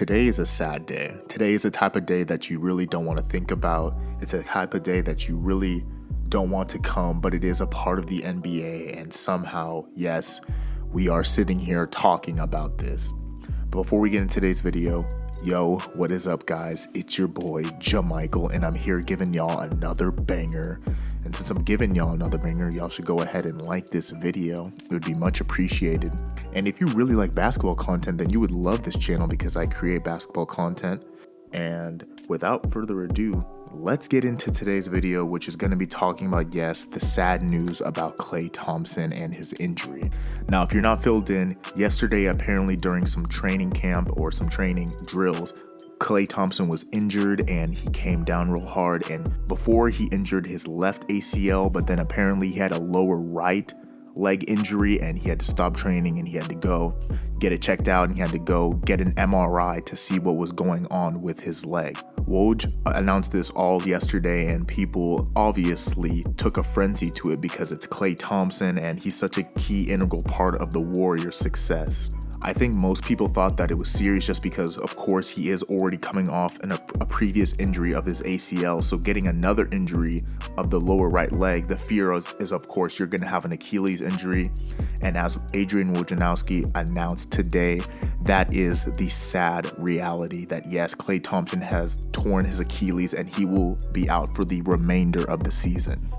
Today is a sad day. Today is a type of day that you really don't want to think about. It's a type of day that you really don't want to come, but it is a part of the NBA, and somehow, yes, we are sitting here talking about this. Before we get into today's video, yo, what is up, guys? It's your boy, Jamichael, and I'm here giving y'all another banger. And since I'm giving y'all another banger, y'all should go ahead and like this video. It would be much appreciated. And if you really like basketball content, then you would love this channel because I create basketball content. And without further ado, let's get into today's video, which is going to be talking about, yes, the sad news about Klay Thompson and his injury. Now, if you're not filled in, yesterday, apparently during some training camp or some training drills, Klay Thompson was injured and he came down real hard. And before he injured his left ACL, but then apparently he had a lower right leg injury and he had to stop training and he had to go get it checked out and he had to go get an MRI to see what was going on with his leg. Woj announced this all yesterday and people obviously took a frenzy to it because it's Klay Thompson and he's such a key integral part of the Warriors' success. I think most people thought that it was serious just because, of course, he is already coming off a previous injury of his ACL. So getting another injury of the lower right leg, the fear is of course, you're going to have an Achilles injury. And as Adrian Wojnarowski announced today, that is the sad reality that, yes, Klay Thompson has torn his Achilles and he will be out for the remainder of the season.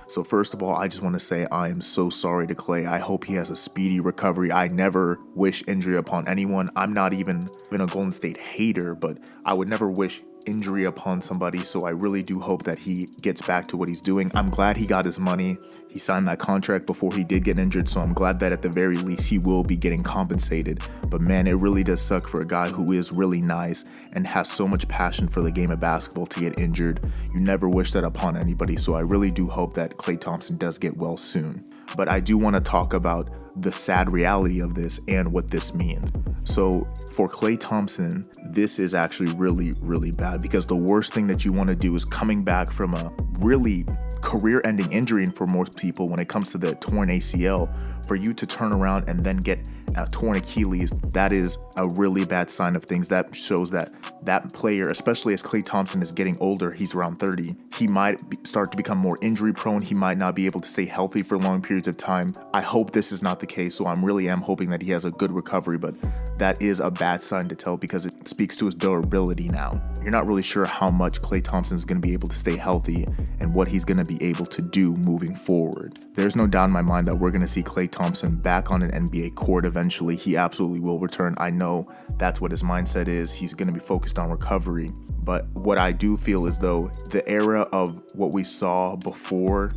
So first of all, I just want to say I am so sorry to Klay. I hope he has a speedy recovery. I never wish injury upon anyone. I'm not even a Golden State hater, but I would never wish injury upon somebody. So I really do hope that he gets back to what he's doing. I'm glad he got his money. He signed that contract before he did get injured, so I'm glad that at the very least he will be getting compensated. But man, it really does suck for a guy who is really nice and has so much passion for the game of basketball to get injured. You never wish that upon anybody, so I really do hope that Klay Thompson does get well soon. But I do want to talk about the sad reality of this and what this means. So for Klay Thompson, this is actually really, really bad because the worst thing that you want to do is coming back from a really career-ending injury, and for most people when it comes to the torn ACL, for you to turn around and then get a torn Achilles, that is a really bad sign of things. That shows that that player, especially as Klay Thompson is getting older, he's around 30, he might start to become more injury prone. He might not be able to stay healthy for long periods of time. I hope this is not the case, so I really am hoping that he has a good recovery, but that is a bad sign to tell because it speaks to his durability now. You're not really sure how much Klay Thompson is going to be able to stay healthy and what he's going to be able to do moving forward. There's no doubt in my mind that we're going to see Klay Thompson back on an NBA court eventually. He absolutely will return. I know that's what his mindset is. He's going to be focused on recovery. But what I do feel is though the era of what we saw before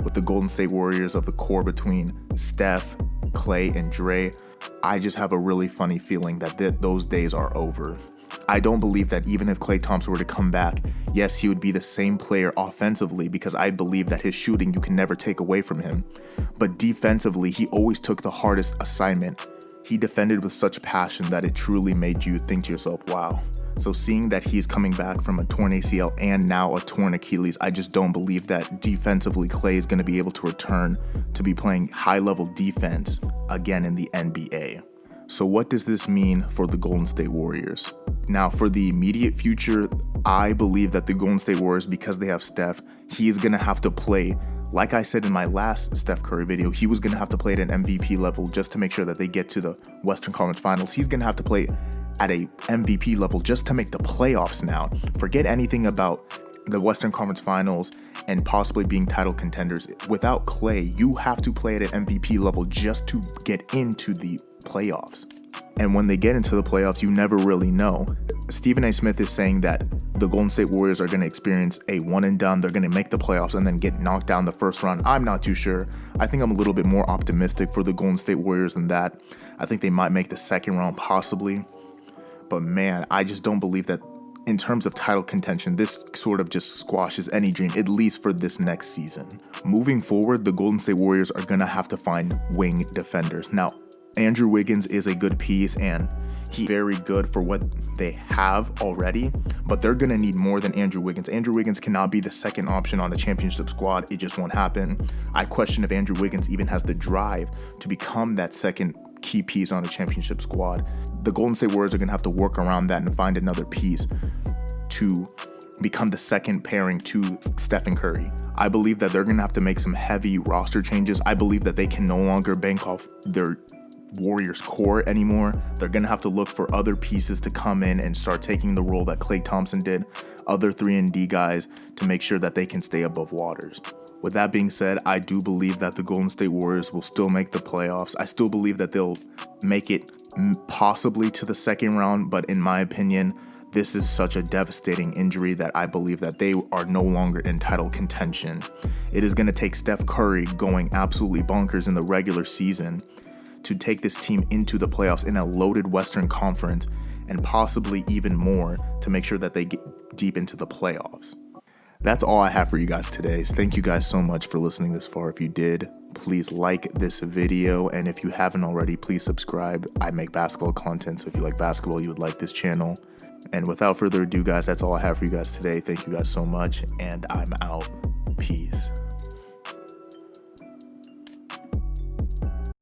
with the Golden State Warriors of the core between Steph, Klay, and Dre, I just have a really funny feeling that those days are over. I don't believe that even if Klay Thompson were to come back, yes, he would be the same player offensively because I believe that his shooting you can never take away from him. But defensively, he always took the hardest assignment. He defended with such passion that it truly made you think to yourself, wow. So seeing that he's coming back from a torn ACL and now a torn Achilles, I just don't believe that defensively Klay is going to be able to return to be playing high-level defense again in the NBA. So what does this mean for the Golden State Warriors? Now, for the immediate future, I believe that the Golden State Warriors, because they have Steph, he is going to have to play, like I said in my last Steph Curry video, he was going to have to play at an MVP level just to make sure that they get to the Western Conference Finals. He's going to have to play at a MVP level just to make the playoffs now. Forget anything about the Western Conference Finals and possibly being title contenders. Without Klay, you have to play at an MVP level just to get into the playoffs. And when they get into the playoffs, you never really know. Stephen A. Smith is saying that the Golden State Warriors are going to experience a one and done. They're going to make the playoffs and then get knocked down the first round. I'm not too sure. I think I'm a little bit more optimistic for the Golden State Warriors than that. I think they might make the second round possibly. But man, I just don't believe that in terms of title contention, this sort of just squashes any dream, at least for this next season. Moving forward, the Golden State Warriors are going to have to find wing defenders. Now, Andrew Wiggins is a good piece and he's very good for what they have already, but they're going to need more than Andrew Wiggins. Andrew Wiggins cannot be the second option on a championship squad. It just won't happen. I question if Andrew Wiggins even has the drive to become that second key piece on a championship squad. the Golden State Warriors are going to have to work around that and find another piece to become the second pairing to Stephen Curry. I believe that they're going to have to make some heavy roster changes. I believe that they can no longer bank off their Warriors core anymore. They're going to have to look for other pieces to come in and start taking the role that Klay Thompson did, other 3-and-D guys, to make sure that they can stay above waters. With that being said, I do believe that the Golden State Warriors will still make the playoffs. I still believe that they'll make it possibly to the second round, but in my opinion, this is such a devastating injury that I believe that they are no longer in title contention. It is going to take Steph Curry going absolutely bonkers in the regular season to take this team into the playoffs in a loaded Western Conference, and possibly even more to make sure that they get deep into the playoffs. That's all I have for you guys today. So thank you guys so much for listening this far. If you did, please like this video, and if you haven't already, please subscribe. I make basketball content, so if you like basketball, you would like this channel. And without further ado, guys, that's all I have for you guys today. Thank you guys so much, and I'm out. Peace.